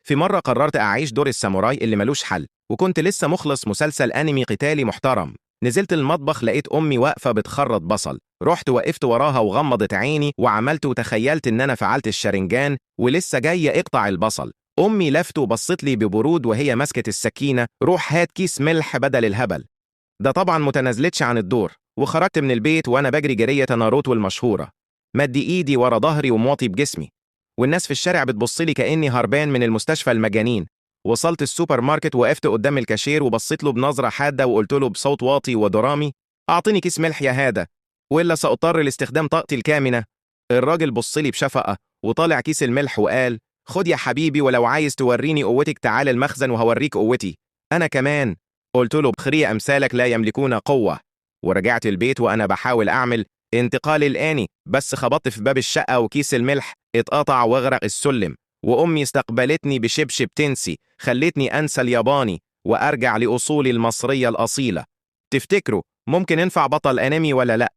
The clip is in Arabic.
في مرة قررت أعيش دور الساموراي اللي ملوش حل، وكنت لسه مخلص مسلسل أنمي قتالي محترم. نزلت المطبخ لقيت أمي واقفة بتخرط بصل، رحت وقفت وراها وغمضت عيني وعملت وتخيلت إن أنا فعلت الشرنجان ولسه جاية اقطع البصل. أمي لفت وبصت لي ببرود وهي ماسكة السكينة، روح هات كيس ملح بدل الهبل ده. طبعا متنازلتش عن الدور، وخرجت من البيت وأنا بجري جرية ناروتو المشهورة، مدي إيدي ورا ظهري ومواطي بجسمي، والناس في الشارع بتبصلي كأني هربان من المستشفى المجانين. وصلت السوبر ماركت، وقفت قدام الكاشير وبصيت له بنظرة حادة وقلت له بصوت واطي ودرامي: أعطيني كيس ملح يا هذا، وإلا سأضطر لاستخدام طاقتي الكامنة. الراجل بصلي بشفقة وطالع كيس الملح وقال: خد يا حبيبي، ولو عايز توريني قوتك تعال المخزن وهوريك قوتي أنا كمان. قلت له: بخري أمثالك لا يملكون قوة. ورجعت البيت وأنا بحاول أعمل انتقال الآني، بس خبطت في باب الشقة وكيس الملح اتقطع واغرق السلم. وأمي استقبلتني بشبشب تنسي، خلتني أنسى الياباني وأرجع لأصولي المصرية الأصيلة. تفتكروا ممكن ينفع بطل أنمي ولا لأ؟